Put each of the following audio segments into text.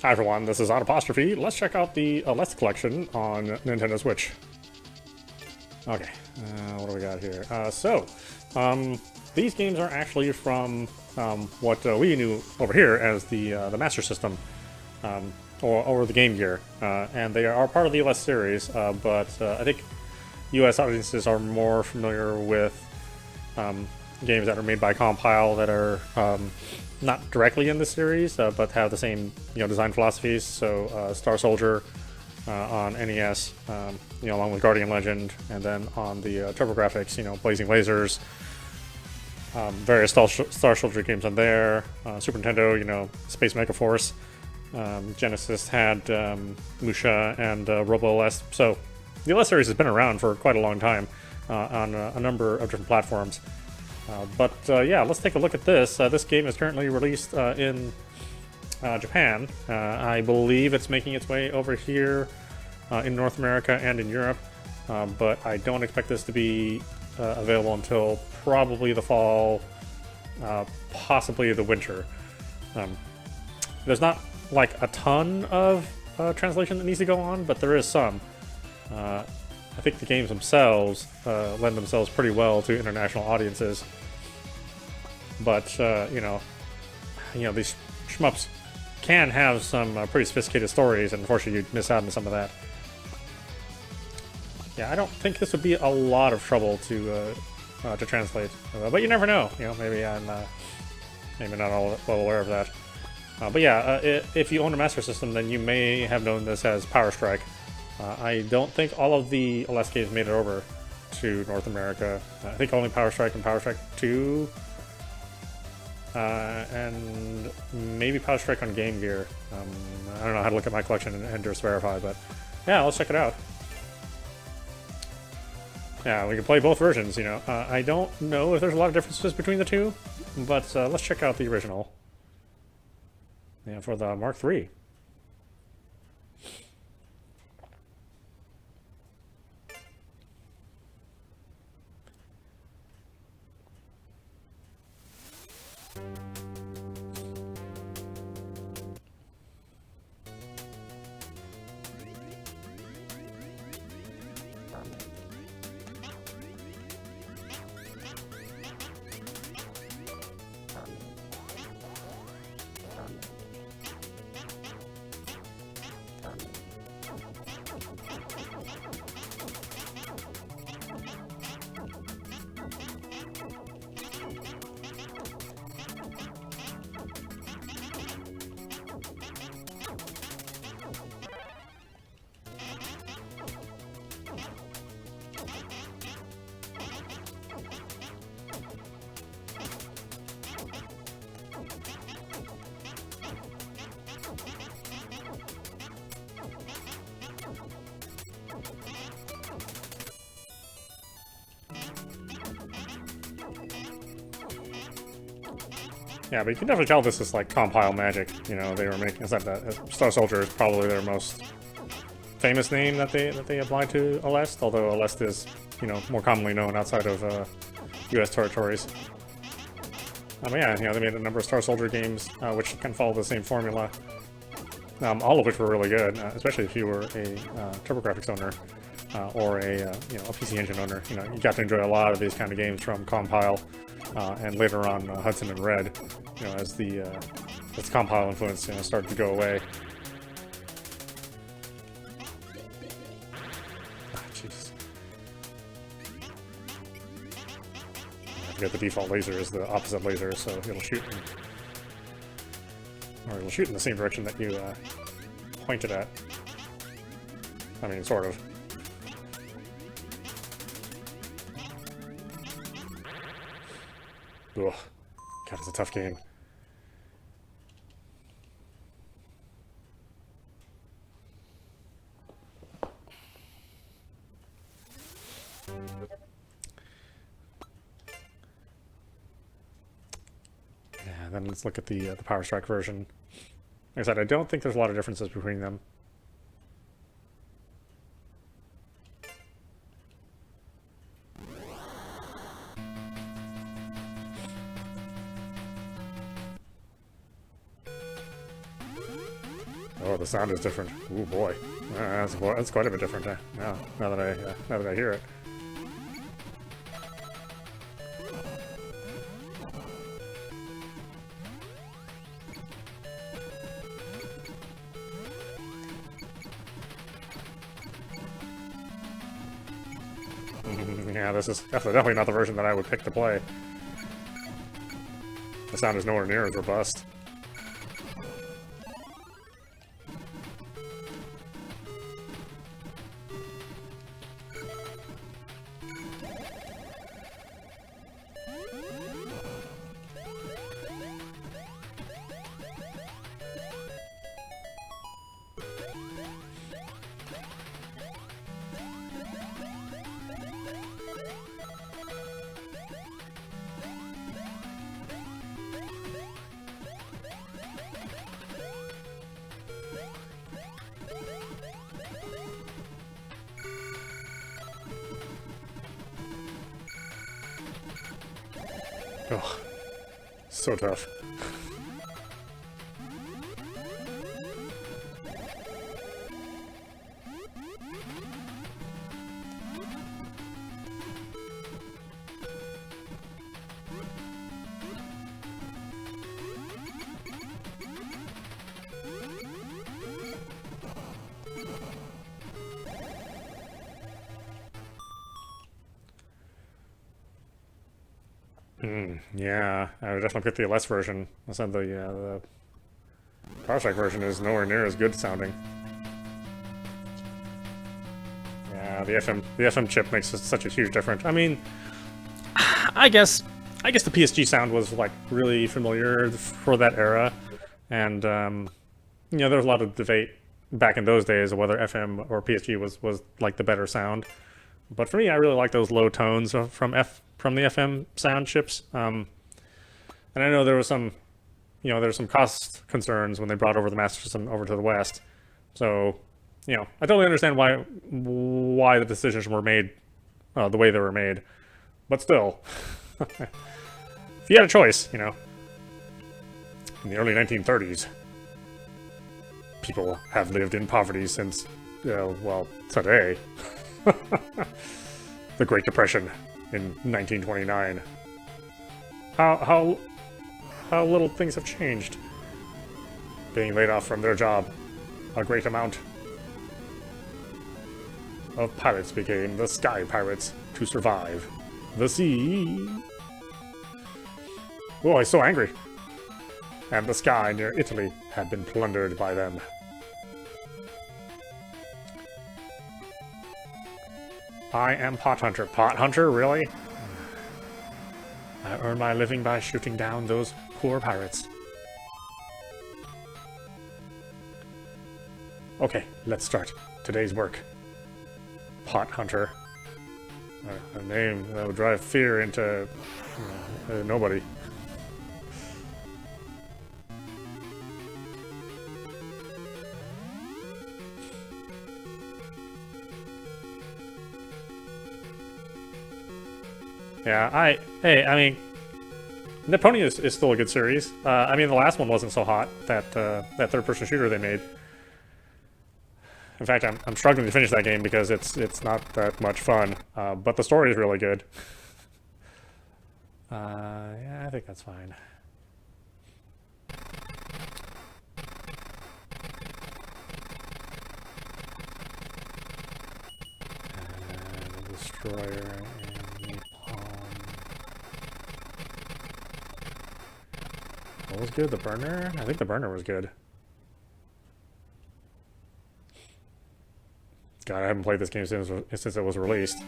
Hi everyone, this is audap. Let's check out the Aleste Collection on Nintendo Switch. Okay, what do we got here? These games are actually from what we knew over here as the Master System, or the Game Gear, and they are part of the Aleste series. But I think U.S. audiences are more familiar with games that are made by Compile that are not directly in the series, but have the same design philosophies. So Star Soldier on NES, along with Guardian Legend, and then on the TurboGrafx, Blazing Lasers, various Star Soldier games on there. Super Nintendo, Space Mega Force. Genesis had Musha and Robo Aleste. So the Aleste series has been around for quite a long time on a number of different platforms. Yeah, let's take a look at this. This game is currently released in Japan. I believe it's making its way over here in North America and in Europe, but I don't expect this to be available until probably the fall, possibly the winter. There's not like a ton of translation that needs to go on, but there is some. I think the games themselves lend themselves pretty well to international audiences. But these shmups can have some pretty sophisticated stories, and unfortunately you'd miss out on some of that. Yeah, I don't think this would be a lot of trouble to translate, but you never know. Maybe I'm maybe not all well aware of that. But yeah, if you own a Master System, then you may have known this as Power Strike. I don't think all of the Aleste games made it over to North America. I think only Power Strike and Power Strike 2, and maybe Power Strike on Game Gear. I don't know how to look at my collection and just verify, but yeah, let's check it out. Yeah, we can play both versions, I don't know if there's a lot of differences between the two, but let's check out the original. Yeah, for the Mark III. Yeah, but you can definitely tell this is like Compile magic. They were making that Star Soldier is probably their most famous name that they applied to Aleste, although Aleste is more commonly known outside of U.S. territories. Yeah, they made a number of Star Soldier games which can follow the same formula, all of which were really good, especially if you were a TurboGrafx owner or a PC Engine owner. You got to enjoy a lot of these kind of games from Compile. And later on Hudson and Red, as the Compile influence started to go away. Jesus. I forget the default laser is the opposite laser, so it'll shoot in the same direction that you pointed at. I mean, sort of. Ugh. God, it's a tough game. Yeah, then let's look at the Power Strike version. Like I said, I don't think there's a lot of differences between them. Oh, the sound is different. Ooh boy, that's quite a bit different. Now that I hear it. Yeah, this is definitely not the version that I would pick to play. The sound is nowhere near as robust. Oh, so tough. Yeah, I would definitely pick the Aleste version. I said the Power version is nowhere near as good sounding. Yeah, the FM chip makes such a huge difference. I mean, I guess the PSG sound was like really familiar for that era, and you know, there was a lot of debate back in those days of whether FM or PSG was like the better sound. But for me, I really like those low tones from the FM sound chips. And I know there was some, you know, there's some cost concerns when they brought over the Master System over to the West. So, you know, I totally understand why the decisions were made the way they were made. But still, if you had a choice, you know, in the early 1930s, people have lived in poverty since, well, today. The Great Depression in 1929. How little things have changed. Being laid off from their job, a great amount of pirates became the sky pirates to survive the sea. Oh, he's so angry. And the sky near Italy had been plundered by them. I am Pot Hunter. Pot Hunter, really? I earn my living by shooting down those poor pirates. Okay, let's start today's work. Pot Hunter. A name that would drive fear into nobody. Yeah, I mean, Neptune is still a good series. I mean, the last one wasn't so hot, that third-person shooter they made. In fact, I'm struggling to finish that game because it's not that much fun, but the story is really good. Yeah, I think that's fine. And the Destroyer. What was good? The burner? I think the burner was good. God, I haven't played this game since it was released.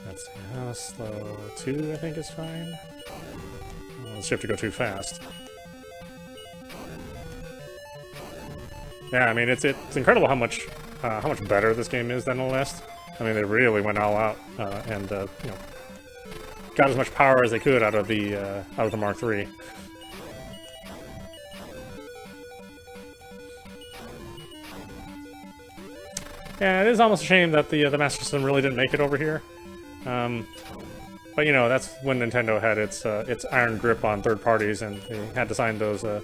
Let's see, how slow? 2, I think, is fine. Let's have to go too fast. Yeah, I mean, it's incredible how much better this game is than Aleste. I mean, they really went all out and you know, got as much power as they could out of the Mark III. Yeah, it is almost a shame that the Master System really didn't make it over here. But you know, that's when Nintendo had its iron grip on third parties, and they had to sign those you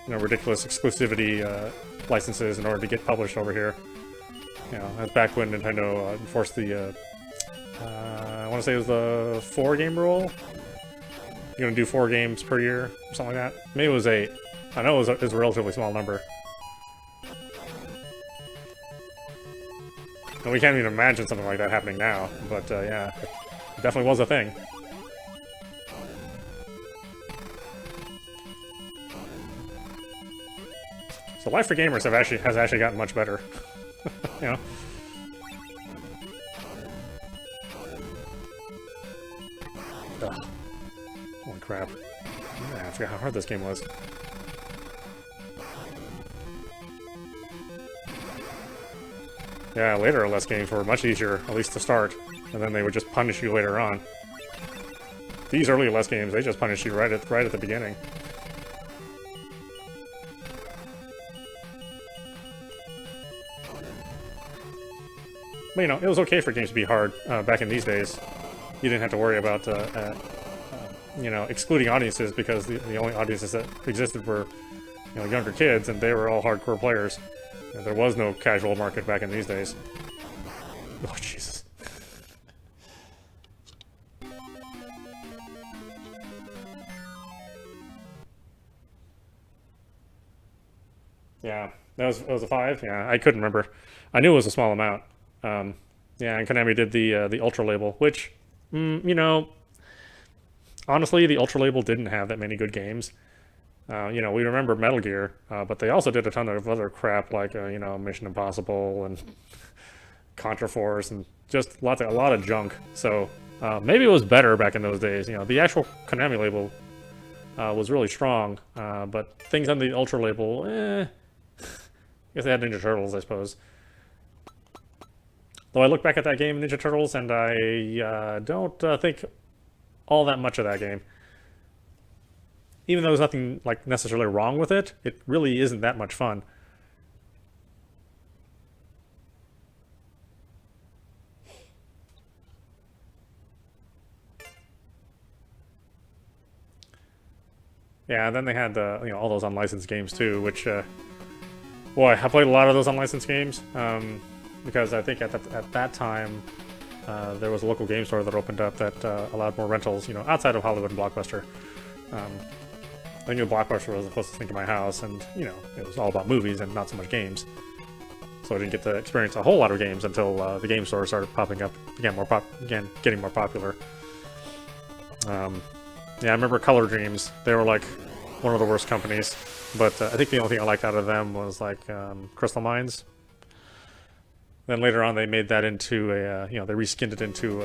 know, ridiculous exclusivity licenses in order to get published over here. You know, that's back when Nintendo enforced the I want to say it was the 4-game rule. You're gonna do 4 games per year, or something like that. Maybe it was 8. I know it was a relatively small number. And we can't even imagine something like that happening now, but yeah, it definitely was a thing. So life for gamers has actually gotten much better. You know? Ugh. Holy crap. Yeah, I forgot how hard this game was. Yeah, later Aleste games were much easier, at least to start, and then they would just punish you later on. These early Aleste games, they just punish you right at the beginning. But, you know, it was okay for games to be hard back in these days. You didn't have to worry about, you know, excluding audiences, because the only audiences that existed were, you know, younger kids, and they were all hardcore players. There was no casual market back in these days. Oh, Jesus. Yeah, that was a 5? Yeah, I couldn't remember. I knew it was a small amount. Yeah, and Konami did the Ultra label, which, you know, honestly, the Ultra label didn't have that many good games. You know, we remember Metal Gear, but they also did a ton of other crap like, you know, Mission Impossible and Contra Force and just a lot of junk. So maybe it was better back in those days. You know, the actual Konami label was really strong, but things on the Ultra label, I guess they had Ninja Turtles, I suppose. Though I look back at that game, Ninja Turtles, and I don't think all that much of that game. Even though there's nothing like necessarily wrong with it, it really isn't that much fun. Yeah, and then they had you know, all those unlicensed games too, which boy, I played a lot of those unlicensed games because I think at that time there was a local game store that opened up that allowed more rentals, you know, outside of Hollywood and Blockbuster. I knew Blockbuster was the closest thing to my house, and, you know, it was all about movies and not so much games. So I didn't get to experience a whole lot of games until the game store started popping up, began getting more popular. Yeah, I remember Color Dreams. They were like one of the worst companies, but I think the only thing I liked out of them was like Crystal Mines. Then later on, they made that into a, you know, they reskinned it into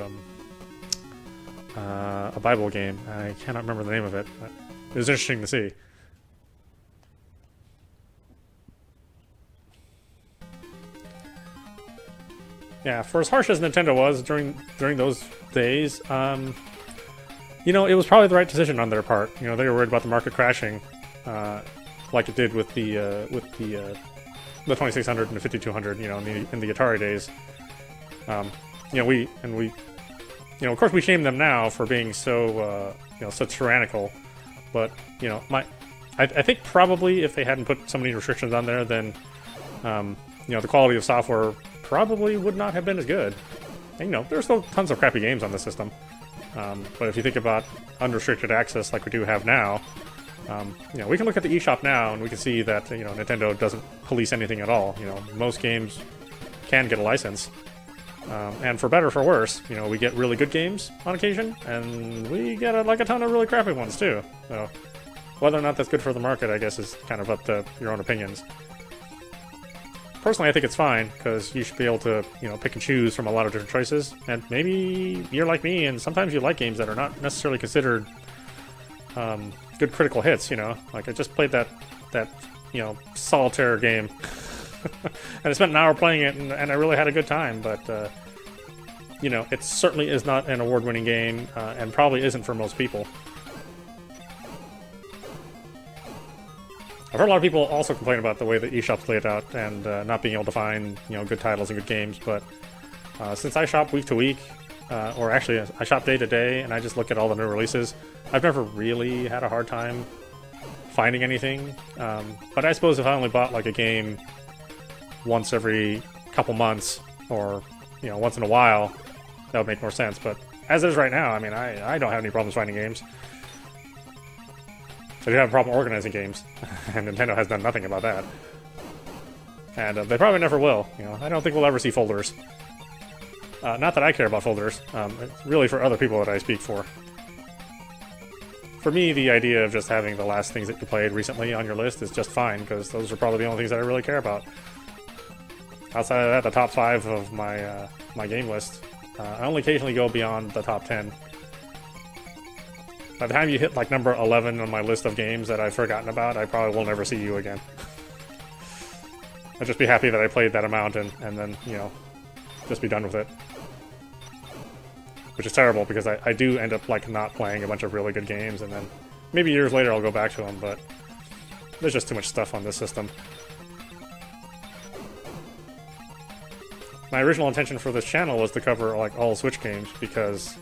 a Bible game. I cannot remember the name of it, but it was interesting to see. Yeah, for as harsh as Nintendo was during those days, you know, it was probably the right decision on their part. You know, they were worried about the market crashing, like it did with the 2600 and the 5200. You know, in the Atari days. You know, you know, of course, we shame them now for being so you know, so tyrannical. But, you know, I think probably if they hadn't put so many restrictions on there, then you know, the quality of software probably would not have been as good. And, you know, there's still tons of crappy games on the system. But if you think about unrestricted access like we do have now, you know, we can look at the eShop now and we can see that, you know, Nintendo doesn't police anything at all. You know, most games can get a license. And for better or for worse, you know, we get really good games on occasion, and we get like a ton of really crappy ones too. So whether or not that's good for the market, I guess, is kind of up to your own opinions. Personally, I think it's fine, because you should be able to, you know, pick and choose from a lot of different choices. And maybe you're like me, and sometimes you like games that are not necessarily considered good critical hits. You know, like I just played that you know, Solitaire game and I spent an hour playing it, and I really had a good time. But you know, it certainly is not an award-winning game, and probably isn't for most people. I've heard a lot of people also complain about the way the eShop's laid out and not being able to find, you know, good titles and good games. But since I shop week to week, or actually I shop day to day, and I just look at all the new releases, I've never really had a hard time finding anything. But I suppose if I only bought like a game once every couple months, or you know, once in a while, that would make more sense. But as is right now, I mean, I don't have any problems finding games. I do have a problem organizing games, and Nintendo has done nothing about that. And they probably never will. You know, I don't think we'll ever see folders. Not that I care about folders. It's really for other people that I speak for. For me, the idea of just having the last things that you played recently on your list is just fine, because those are probably the only things that I really care about. Outside of that, the top 5 of my my game list, I only occasionally go beyond the top 10. By the time you hit like number 11 on my list of games that I've forgotten about, I probably will never see you again. I'll just be happy that I played that amount and then, you know, just be done with it. Which is terrible, because I do end up like not playing a bunch of really good games, and then maybe years later I'll go back to them, but there's just too much stuff on this system. My original intention for this channel was to cover like all Switch games, because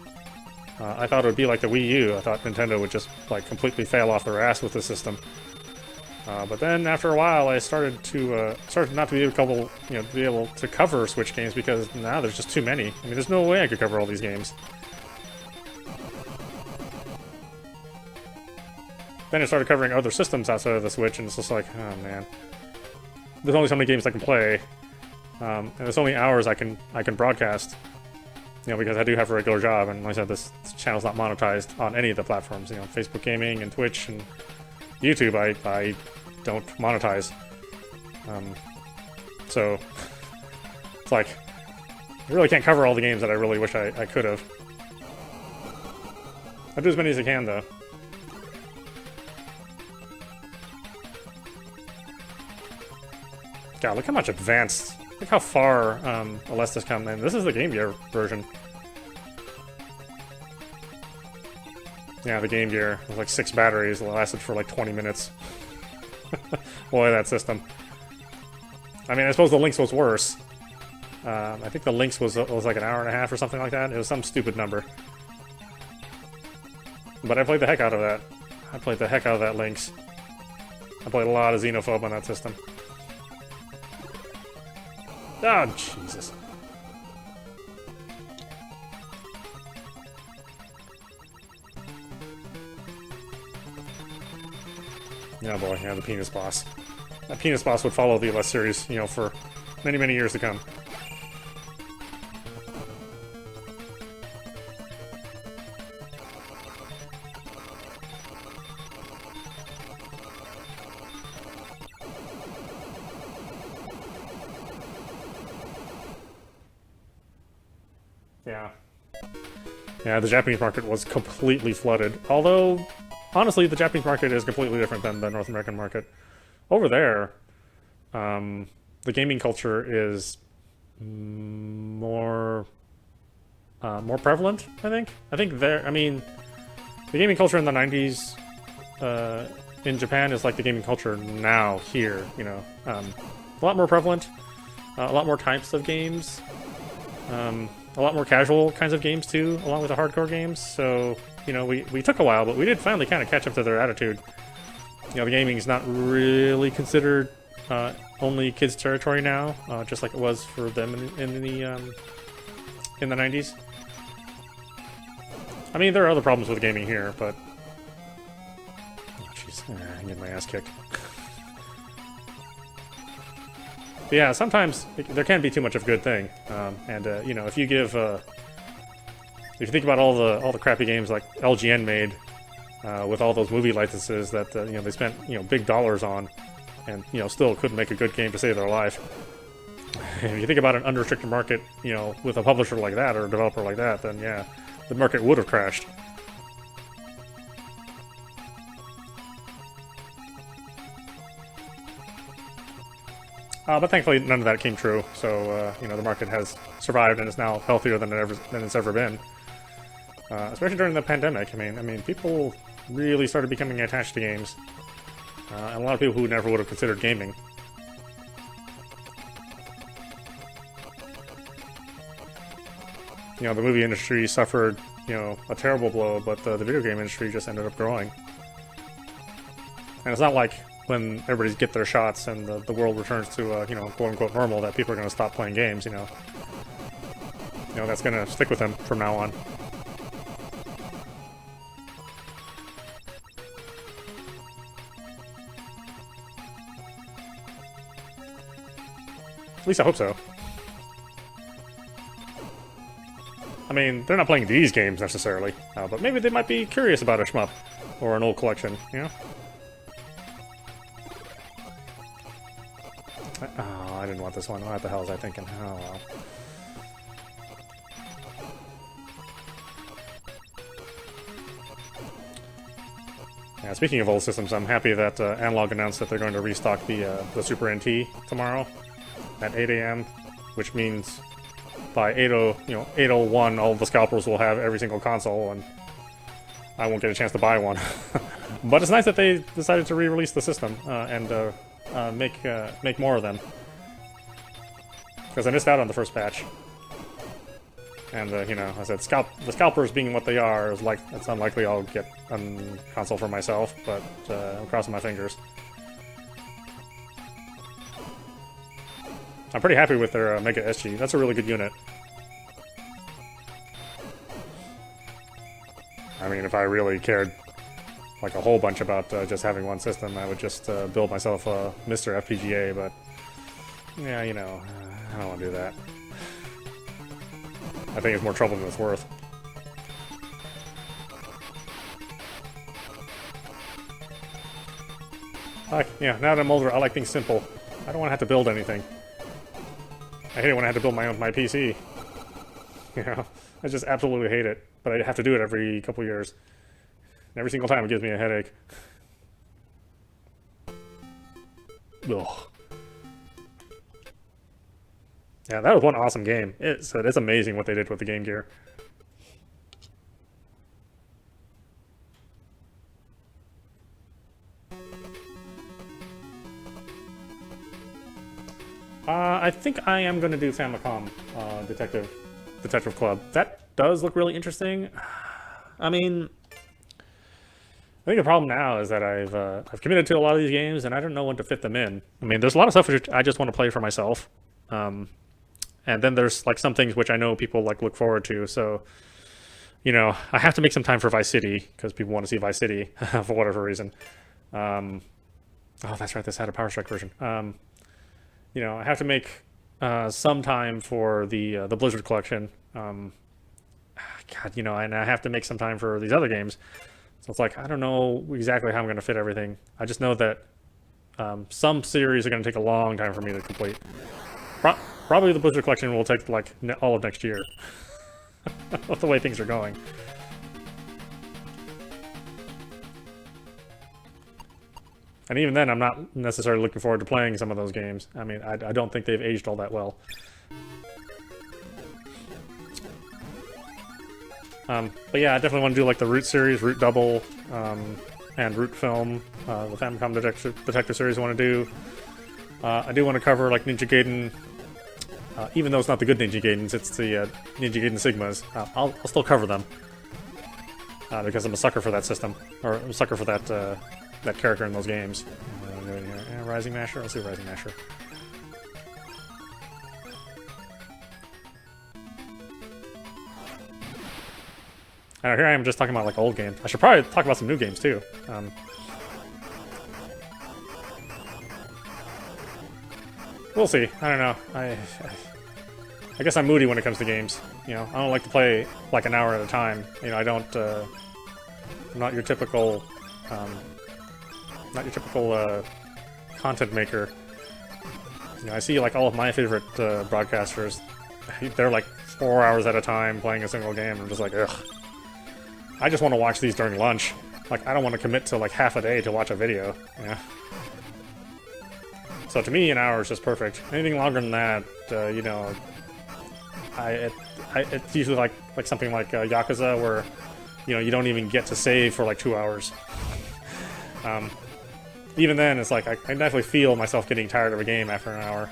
I thought it would be like the Wii U. I thought Nintendo would just like completely fail off their ass with the system. But then after a while, I started not to be able to cover Switch games, because now there's just too many. I mean, there's no way I could cover all these games. Then I started covering other systems outside of the Switch, and it's just like, oh man, there's only so many games I can play, and there's only hours I can broadcast. You know, because I do have a regular job, and like I said, this channel's not monetized on any of the platforms. You know, Facebook Gaming and Twitch and YouTube, I don't monetize. So it's like, I really can't cover all the games that I really wish I could have. I'll do as many as I can, though. God, look how much advanced. Look how far Aleste's come in. This is the Game Gear version. Yeah, the Game Gear with like 6 batteries. It lasted for like 20 minutes. Boy, that system. I mean, I suppose the Lynx was worse. I think the Lynx was like an hour and a half or something like that. It was some stupid number. But I played the heck out of that. I played the heck out of that Lynx. I played a lot of Xenophobe on that system. Oh, Jesus. Yeah, boy, yeah, the penis boss. That penis boss would follow the Aleste series, you know, for many, many years to come. Yeah. Yeah, the Japanese market was completely flooded. Although, honestly, the Japanese market is completely different than the North American market. Over there, the gaming culture is more prevalent, I think. I think there, I mean, the gaming culture in the 90s in Japan is like the gaming culture now here, you know. A lot more prevalent, a lot more types of games. A lot more casual kinds of games too, along with the hardcore games. So, you know, we took a while, but we did finally kind of catch up to their attitude. You know, the gaming is not really considered only kids' territory now, just like it was for them in the 90s. I mean, there are other problems with gaming here, but oh, jeez, I'm getting my ass kicked. But yeah, sometimes there can be too much of a good thing, and you know, if you think about all the crappy games like LGN made with all those movie licenses that you know, they spent, you know, big dollars on, and you know, still couldn't make a good game to save their life. If you think about an unrestricted market, you know, with a publisher like that or a developer like that, then yeah, the market would have crashed. But thankfully, none of that came true. So you know, the market has survived and is now healthier than it's ever been. Especially during the pandemic. I mean, people really started becoming attached to games, and a lot of people who never would have considered gaming. You know, the movie industry suffered, you know, a terrible blow, but the video game industry just ended up growing. And it's not like when everybody's get their shots and the world returns to, you know, quote-unquote normal, that people are going to stop playing games, you know. You know, that's going to stick with them from now on. At least I hope so. I mean, they're not playing these games necessarily, but maybe they might be curious about a shmup or an old collection, you know? Oh, I didn't want this one. What the hell was I thinking? Oh, well. Yeah, speaking of old systems, I'm happy that Analog announced that they're going to restock the Super NT tomorrow at 8 a.m., which means by 8:01, all the scalpers will have every single console, and I won't get a chance to buy one. But it's nice that they decided to re-release the system and make more of them, because I missed out on the first patch. And you know, I said the scalpers being what they are, it's unlikely I'll get a console for myself, but I'm crossing my fingers. I'm pretty happy with their Mega SG. That's a really good unit. I mean, if I really cared like a whole bunch about just having one system, I would just build myself a Mr. FPGA, but yeah, you know, I don't want to do that. I think it's more trouble than it's worth. Yeah, now that I'm older, I like things simple. I don't want to have to build anything. I hate it when I have to build my PC. You know, I just absolutely hate it. But I have to do it every couple years. And every single time it gives me a headache. Ugh. Yeah, that was one awesome game. It's amazing what they did with the Game Gear. I think I am going to do Famicom Detective Club. That does look really interesting. I mean, I think the problem now is that I've committed to a lot of these games, and I don't know when to fit them in. I mean, there's a lot of stuff which I just want to play for myself, and then there's like some things which I know people like look forward to. So, you know, I have to make some time for Vice City because people want to see Vice City for whatever reason. Oh, that's right. This had a Power Strike version. You know, I have to make some time for the Blizzard collection. God, you know, and I have to make some time for these other games. So it's like, I don't know exactly how I'm going to fit everything. I just know that some series are going to take a long time for me to complete. Probably the Blizzard collection will take like all of next year. With the way things are going. And even then, I'm not necessarily looking forward to playing some of those games. I mean, I don't think they've aged all that well. But yeah, I definitely want to do like the Root series, Root Double, and Root Film, the Famicom Detective series I want to do. I do want to cover like Ninja Gaiden, even though it's not the good Ninja Gaidens, it's the Ninja Gaiden Sigmas. I'll still cover them, because I'm a sucker for that system, or I'm a sucker for that character in those games. Rising Masher? Let's do Rising Masher. I know, here I am just talking about like old games. I should probably talk about some new games too. We'll see. I don't know. I guess I'm moody when it comes to games. You know, I don't like to play like an hour at a time. You know, I don't. I'm not your typical. Not your typical content maker. You know, I see like all of my favorite broadcasters. They're like 4 hours at a time playing a single game. I'm just like, ugh. I just want to watch these during lunch. Like, I don't want to commit to like half a day to watch a video. Yeah. So to me, an hour is just perfect. Anything longer than that, you know, it's usually like something like Yakuza, where you know you don't even get to save for like 2 hours. Even then, it's like I definitely feel myself getting tired of a game after an hour.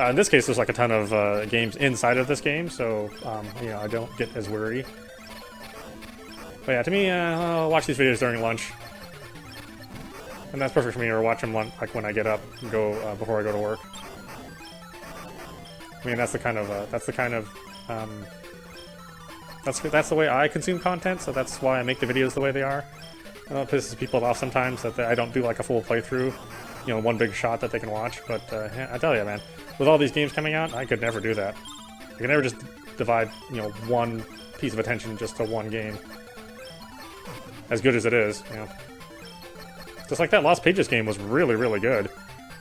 In this case, there's like a ton of games inside of this game, so you know I don't get as weary. But yeah, to me, I'll watch these videos during lunch, and that's perfect for me. Or watch them like when I get up and go before I go to work. I mean, that's the kind of that's the way I consume content. So that's why I make the videos the way they are. I know it pisses people off sometimes that I don't do like a full playthrough, you know, one big shot that they can watch. But yeah, I tell you, man, with all these games coming out, I could never do that. I could never just divide, you know, one piece of attention just to one game. As good as it is, you know. Just like that Lost Pages game was really, really good,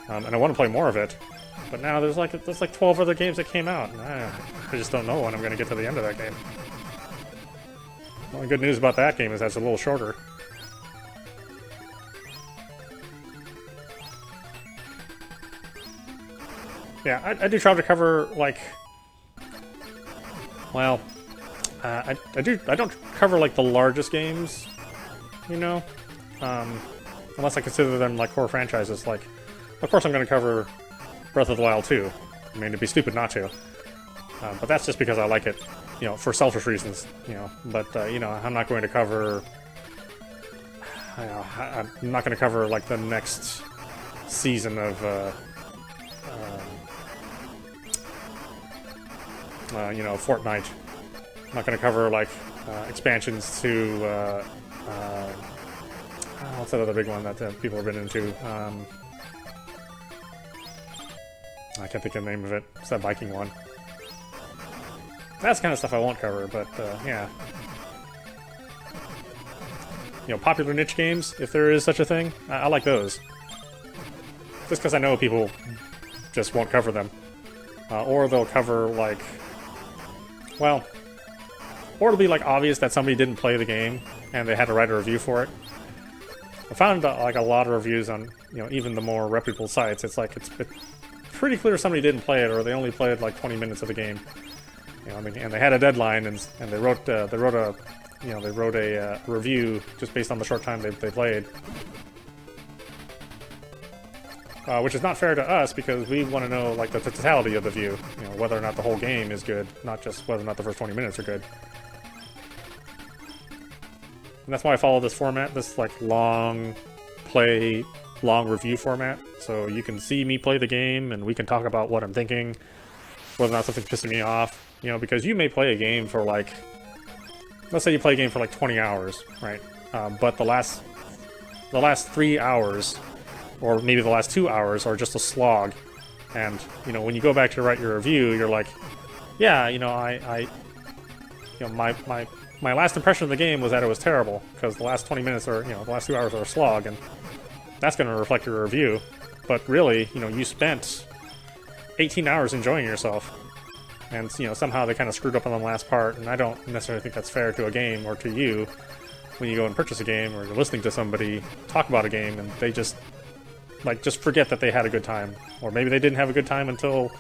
and I want to play more of it. But now there's like 12 other games that came out, and I just don't know when I'm going to get to the end of that game. The only good news about that game is that it's a little shorter. Yeah, I do try to cover, like, well, I don't cover, like, the largest games, you know, unless I consider them, like, core franchises. Like, of course I'm going to cover Breath of the Wild 2. I mean, it'd be stupid not to. But that's just because I like it, you know, for selfish reasons, you know. But, you know, I'm not going to cover, you know, I'm not going to cover, like, the next season of, you know, Fortnite. I'm not going to cover, like, expansions to, what's that other big one that people have been into? I can't think of the name of it. It's that Viking one. That's the kind of stuff I won't cover, but, yeah. You know, popular niche games, if there is such a thing, I like those. Just because I know people just won't cover them. Or they'll cover, like, well, or it'll be, like, obvious that somebody didn't play the game and they had to write a review for it. I found, like, a lot of reviews on, you know, even the more reputable sites. It's like, it's pretty clear somebody didn't play it, or they only played, like, 20 minutes of the game. You know, and they had a deadline, and they wrote a review just based on the short time they played. Which is not fair to us, because we want to know, like, the totality of the view. You know, whether or not the whole game is good, not just whether or not the first 20 minutes are good. And that's why I follow this format, this, like, long review format. So you can see me play the game, and we can talk about what I'm thinking, whether or not something's pissing me off. You know, because you may play a game for, like, let's say you play a game for, like, 20 hours, right? But the last 3 hours, or maybe the last 2 hours, are just a slog. And, you know, when you go back to write your review, you're like, yeah, you know, you know, my last impression of the game was that it was terrible, because the last 20 minutes or, you know, the last 2 hours are a slog, and that's going to reflect your review. But really, you know, you spent 18 hours enjoying yourself, and, you know, somehow they kind of screwed up on the last part, and I don't necessarily think that's fair to a game or to you when you go and purchase a game, or you're listening to somebody talk about a game, and they just forget that they had a good time. Or maybe they didn't have a good time until,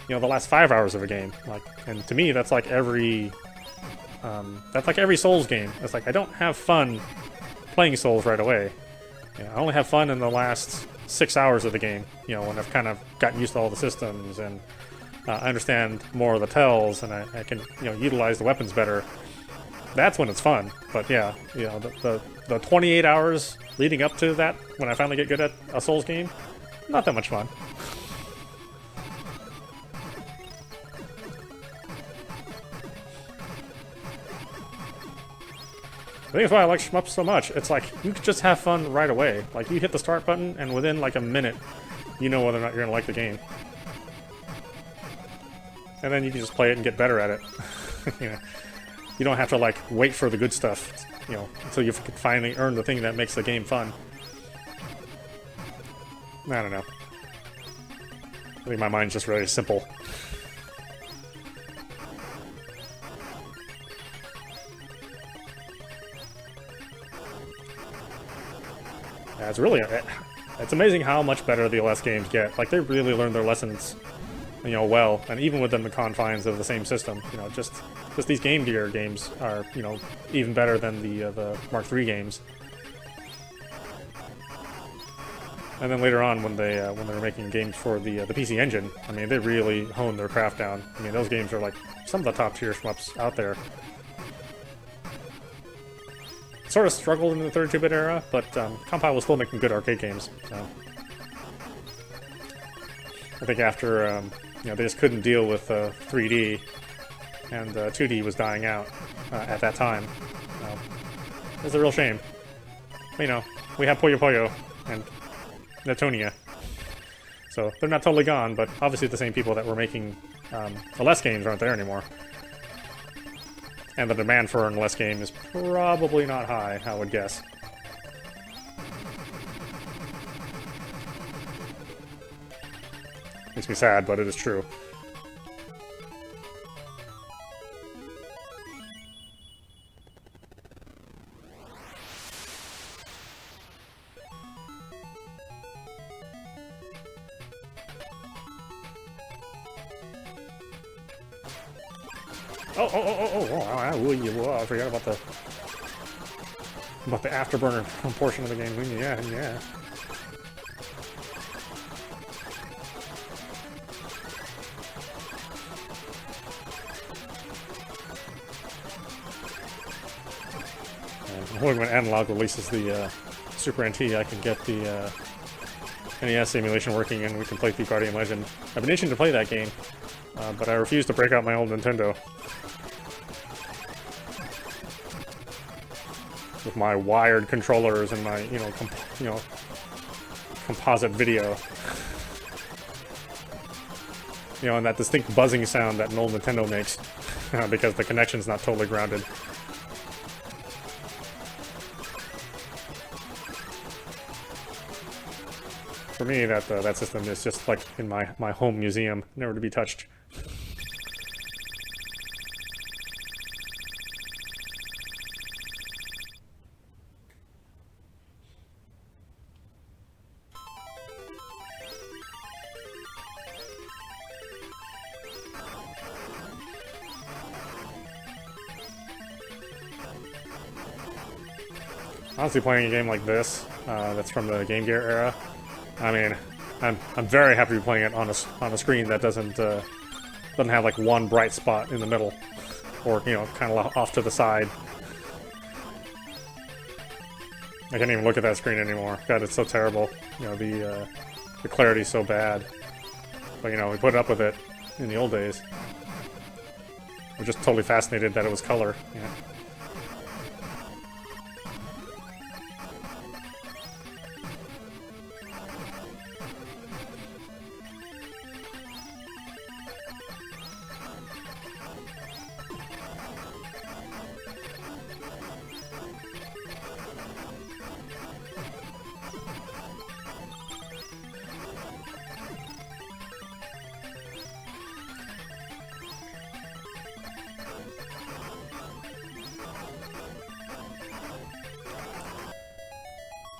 you know, the last 5 hours of a game. Like, and to me, that's like every Souls game. It's like, I don't have fun playing Souls right away. You know, I only have fun in the last 6 hours of the game, you know, when I've kind of gotten used to all the systems, and I understand more of the tells, and I can, you know, utilize the weapons better. That's when it's fun. But yeah, you know, the 28 hours leading up to that, when I finally get good at a Souls game, not that much fun. I think that's why I like shmups so much. It's like, you can just have fun right away. Like, you hit the start button, and within like a minute, you know whether or not you're gonna like the game. And then you can just play it and get better at it. You know, you don't have to, like, wait for the good stuff, you know, until you can finally earn the thing that makes the game fun. I don't know. I think my mind's just really simple. Yeah, it's really... It's amazing how much better the Aleste games get. Like, they really learn their lessons, you know, well, and even within the confines of the same system, you know, just these Game Gear games are, you know, even better than the Mark III games. And then later on, when they were making games for the PC Engine, I mean, they really honed their craft down. I mean, those games are like some of the top tier shmups out there. Sort of struggled in the 32-bit era, but Compile was still making good arcade games. So I think after you know, they just couldn't deal with 3D, and 2D was dying out at that time. It's a real shame. But, you know, we have Puyo Puyo and Netonia, so they're not totally gone, but obviously the same people that were making Aleste games aren't there anymore. And the demand for an Aleste game is probably not high, I would guess. Makes me sad, but it is true. Oh, I forgot about the afterburner portion of the game. Yeah. Hoping when Analog releases the Super NT, I can get the NES emulation working and we can play the Guardian Legend. I've been itching to play that game, but I refuse to break out my old Nintendo with my wired controllers and my, you know, composite video. You know, and that distinct buzzing sound that an old Nintendo makes because the connection's not totally grounded. For me, that system is just like in my home museum, never to be touched. Honestly, playing a game like this, that's from the Game Gear era, I mean, I'm very happy to be playing it on a screen that doesn't have like one bright spot in the middle, or, you know, kind of off to the side. I can't even look at that screen anymore. God, it's so terrible. You know, the clarity's so bad. But, you know, we put up with it in the old days. We're just totally fascinated that it was color. Yeah.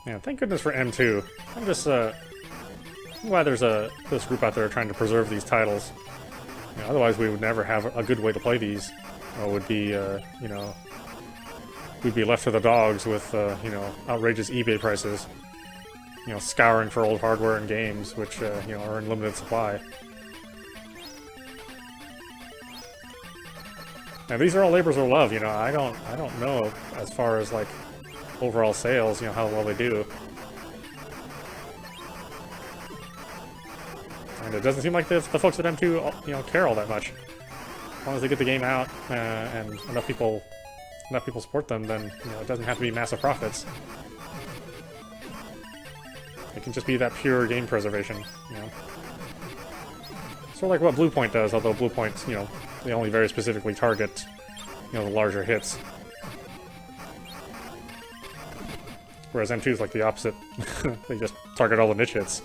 Yeah, thank goodness for M2. I'm just glad there's this group out there trying to preserve these titles. You know, otherwise, we would never have a good way to play these. Or would be, you know, we'd be left to the dogs with, you know, outrageous eBay prices. You know, scouring for old hardware and games, which, you know, are in limited supply. Now, these are all labors of love. You know, I don't know as far as like overall sales, you know, how well they do. And it doesn't seem like the folks at M2, you know, care all that much. As long as they get the game out and enough people support them, then, you know, it doesn't have to be massive profits. It can just be that pure game preservation, you know. Sort of like what Bluepoint does, although Bluepoint, you know, they only very specifically target, you know, the larger hits. Whereas M2 is like the opposite. They just target all the niche hits.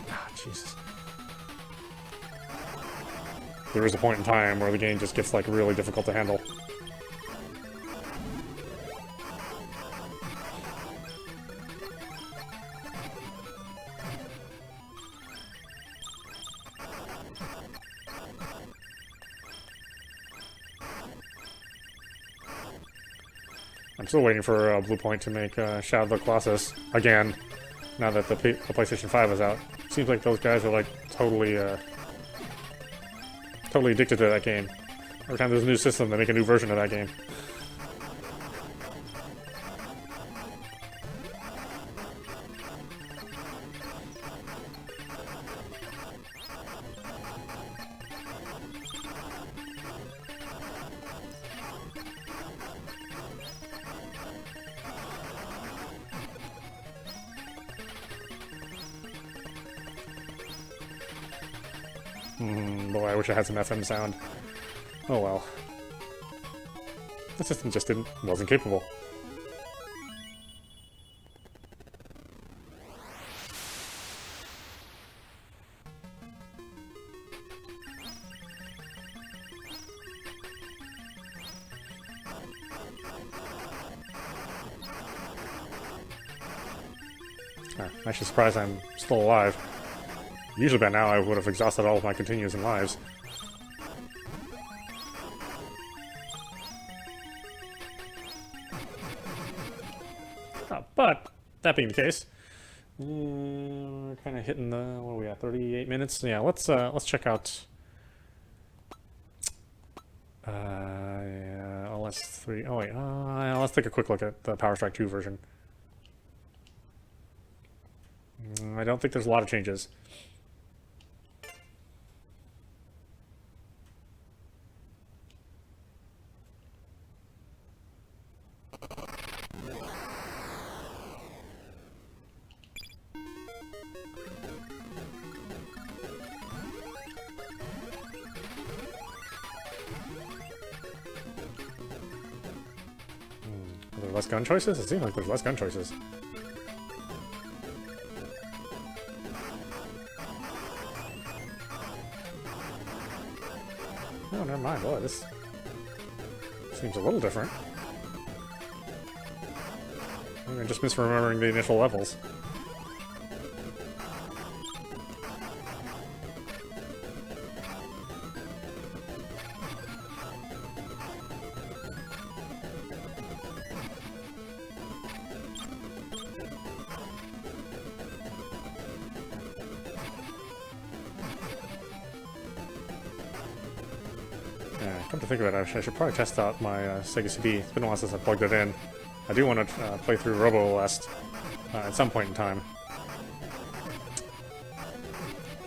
Ah, Jesus. There is a point in time where the game just gets like really difficult to handle. I'm still waiting for Blue Point to make Shadow of the Colossus again. Now that the PlayStation 5 is out, seems like those guys are like totally addicted to that game. Every time there's a new system, they make a new version of that game. Boy, I wish I had some FM sound. Oh well. The system just wasn't capable. I'm actually surprised I'm still alive. Usually by now I would have exhausted all of my continues and lives. But, that being the case, we're kind of hitting the, what are we at, 38 minutes? Yeah, let's check out yeah, Aleste III. Oh wait, let's take a quick look at the Power Strike 2 version. I don't think there's a lot of changes. Are there less gun choices? It seems like there's less gun choices. Oh, never mind. Boy, this seems a little different. I'm just misremembering the initial levels. Come to think of it, I should probably test out my Sega CD. It's been a while since I plugged it in. I do want to play through Robo-Aleste at some point in time.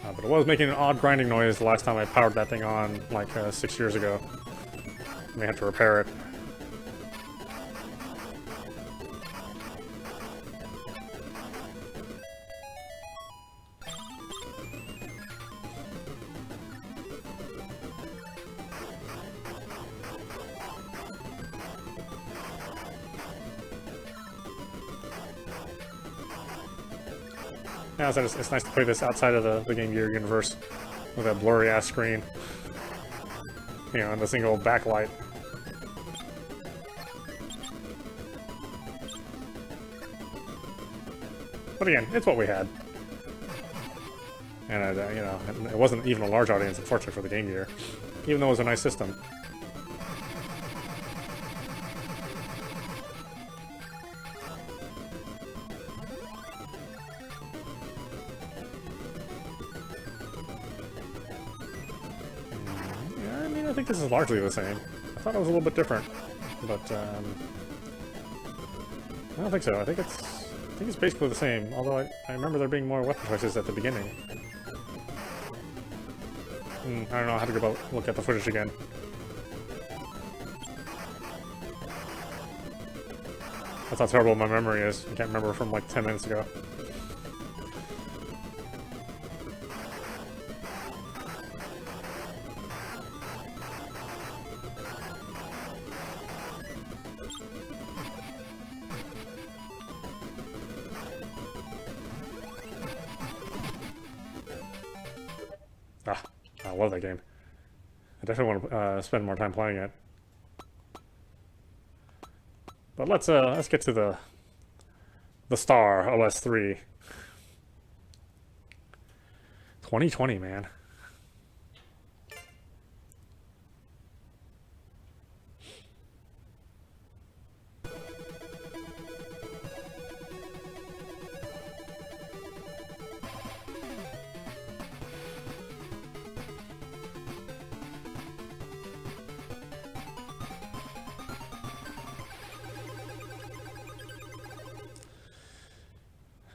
But it was making an odd grinding noise the last time I powered that thing on, like 6 years ago. I may have to repair it. Yeah, it's nice to play this outside of the Game Gear universe with that blurry-ass screen. You know, and the single backlight. But again, it's what we had. And, you know, it wasn't even a large audience, unfortunately, for the Game Gear. Even though it was a nice system. I think this is largely the same. I thought it was a little bit different, but I don't think so. I think it's basically the same. Although I remember there being more weapon choices at the beginning. I don't know how to go look at the footage again. That's how terrible my memory is. I can't remember from like 10 minutes ago. I love that game. I definitely want to spend more time playing it. But let's get to the star, Aleste III. 2020, man.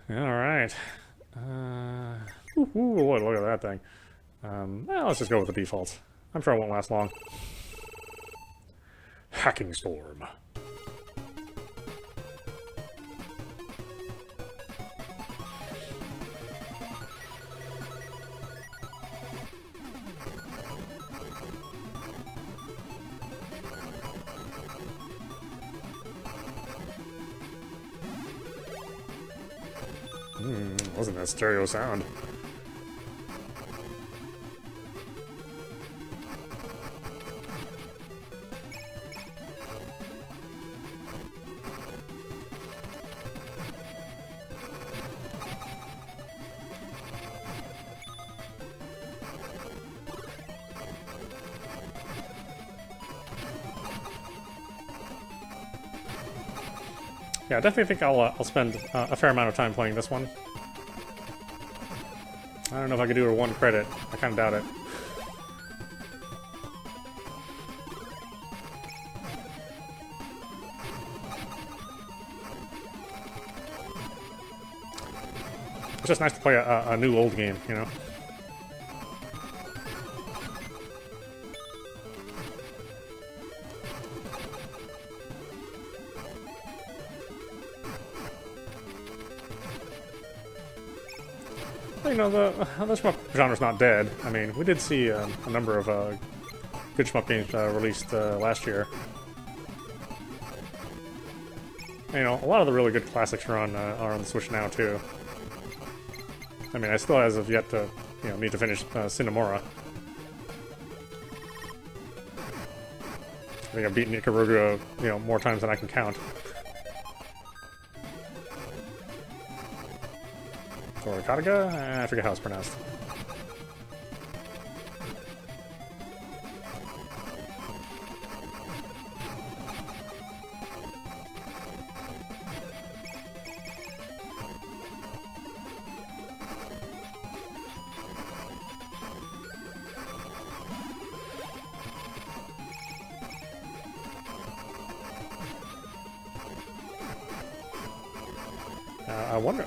Alright. Look at that thing. Well, let's just go with the defaults. I'm sure it won't last long. Hacking Storm. Wasn't that stereo sound? Yeah, I definitely think I'll spend a fair amount of time playing this one. I don't know if I could do it one credit. I kind of doubt it. It's just nice to play a new old game, you know? You know, the shmup genre's not dead. I mean, we did see a number of good shmup games released last year. You know, a lot of the really good classics are on the Switch now too. I mean, I still, as of yet, to need to finish Cinemora. I think I've beaten Ikaruga, more times than I can count. Or Kataga? I forget how it's pronounced.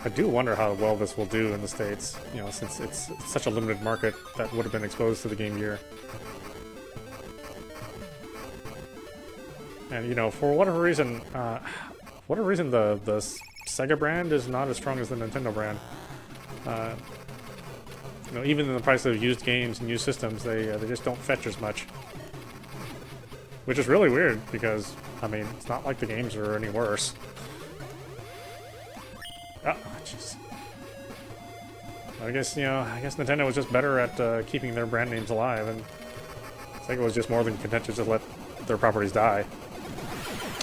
I do wonder how well this will do in the States, since it's such a limited market that would have been exposed to the Game Gear. And, for whatever reason, the Sega brand is not as strong as the Nintendo brand. Even in the price of used games and used systems, they just don't fetch as much. Which is really weird, because, I mean, it's not like the games are any worse. Oh, jeez. I guess Nintendo was just better at keeping their brand names alive, and Sega was just more than content to just let their properties die.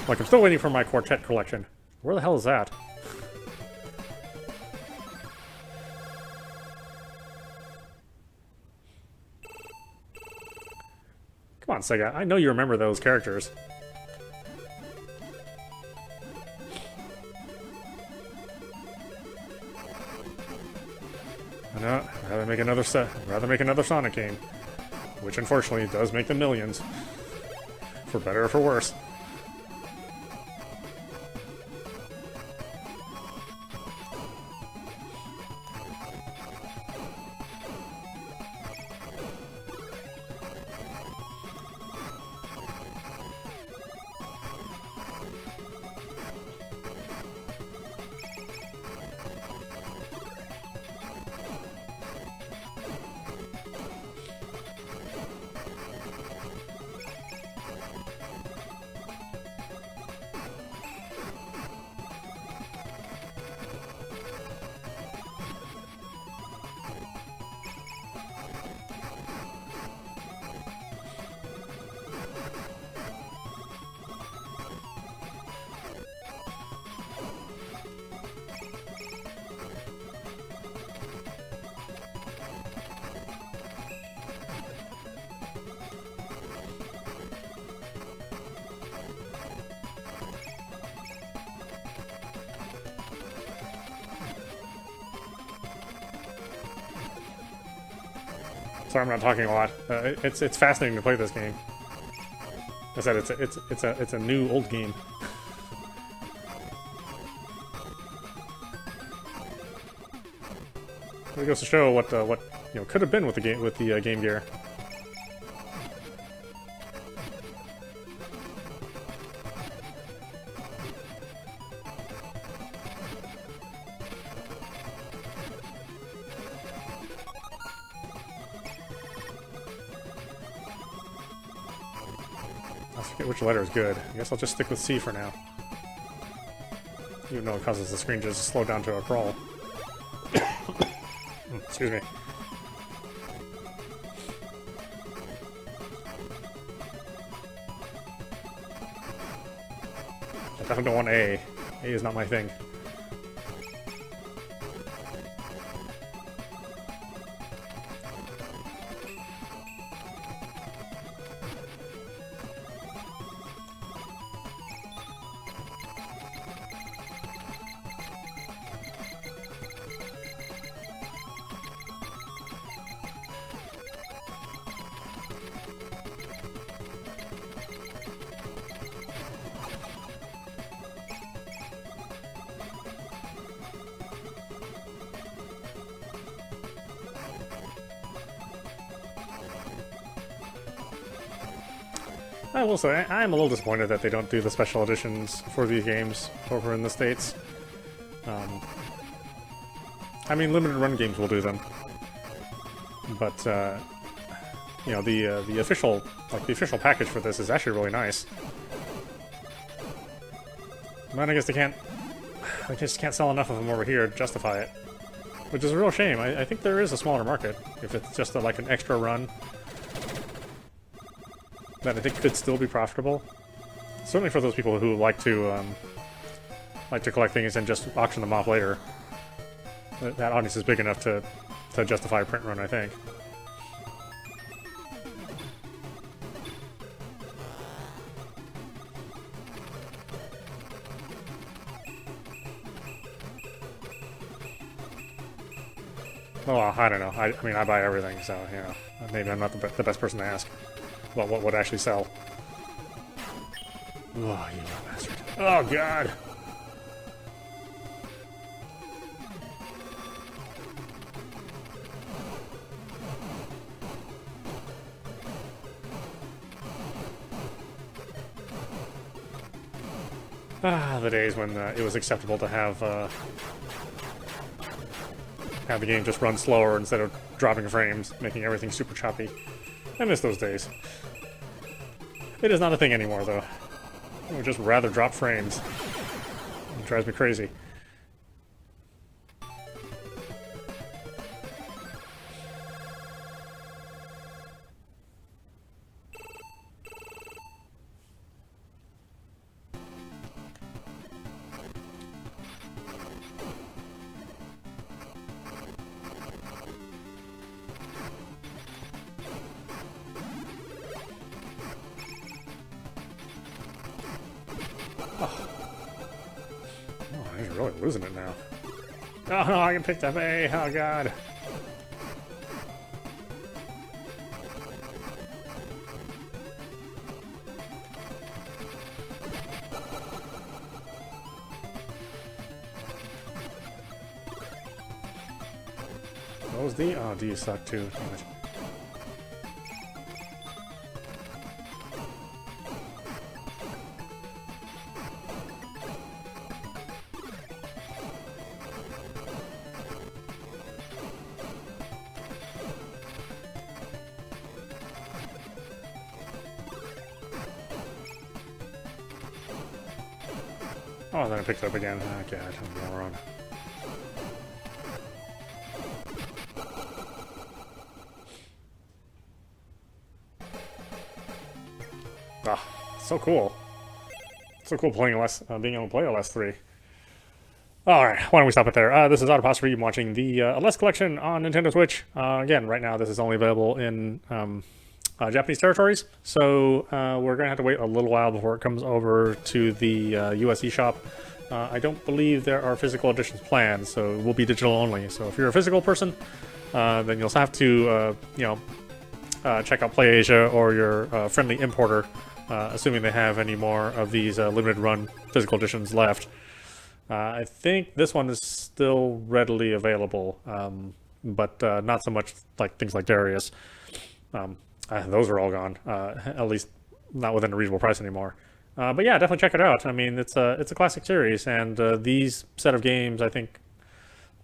Like, I'm still waiting for my Quartet collection. Where the hell is that? Come on, Sega. I know you remember those characters. Rather make another Sonic game, which unfortunately does make them millions, for better or for worse. Sorry, I'm not talking a lot. It's fascinating to play this game. I said it's a new old game. it goes to show what could have been with the Game Gear. I forget which letter is good. I guess I'll just stick with C for now. Even though it causes the screen just to slow down to a crawl. Excuse me. I definitely don't want A. A is not my thing. I will say, I'm a little disappointed that they don't do the special editions for these games over in the States. I mean, limited run games will do them, but you know, the official official package for this is actually really nice. But I guess they just can't sell enough of them over here to justify it, which is a real shame. I think there is a smaller market if it's just like an extra run that I think could still be profitable. Certainly for those people who like to collect things and just auction them off later. That audience is big enough to justify a print run, I think. Oh, I don't know. I mean, I buy everything, so, you know, maybe I'm not the best person to ask about what would actually sell. Oh, you bastard. Oh, God! Ah, the days when it was acceptable to have the game just run slower instead of dropping frames, making everything super choppy. I miss those days. It is not a thing anymore, though. I would just rather drop frames. It drives me crazy. Really losing it now. Oh no, I can pick up A. Oh god. What was D? Oh, D sucked too. Damn it. Oh, then I picked it up again. Oh, God, I'm going wrong. Ah, so cool. So cool playing being able to play Aleste 3. Alright, why don't we stop it there? This is audap. I'm watching the Aleste Collection on Nintendo Switch. Again, right now this is only available in Japanese territories, so we're going to have to wait a little while before it comes over to the US eShop. I don't believe there are physical editions planned, so it will be digital only. So if you're a physical person, then you'll have to, check out PlayAsia or your friendly importer, assuming they have any more of these limited run physical editions left. I think this one is still readily available, but not so much like things like Darius. Those are all gone, at least not within a reasonable price anymore. But yeah, definitely check it out. I mean, it's a classic series, and these set of games, I think,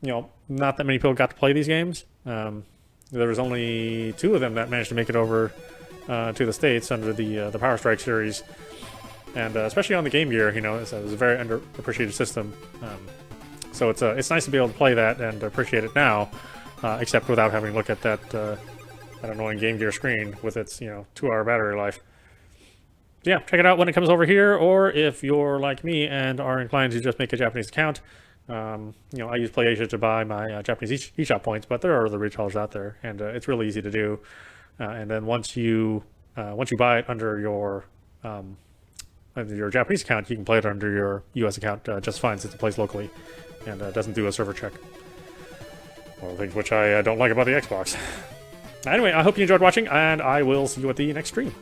not that many people got to play these games. There was only 2 of them that managed to make it over to the States under the Power Strike series, and especially on the Game Gear, it's a very underappreciated system. So it's nice to be able to play that and appreciate it now, except without having to look at that annoying Game Gear screen with its 2-hour battery life. Yeah, check it out when it comes over here, or if you're like me and are inclined to just make a Japanese account. I use PlayAsia to buy my Japanese eShop points, but there are other retailers out there, and it's really easy to do. And then once you buy it under your Japanese account, you can play it under your US account just fine, since it plays locally and doesn't do a server check. One of the things which I don't like about the Xbox. Anyway, I hope you enjoyed watching, and I will see you at the next stream.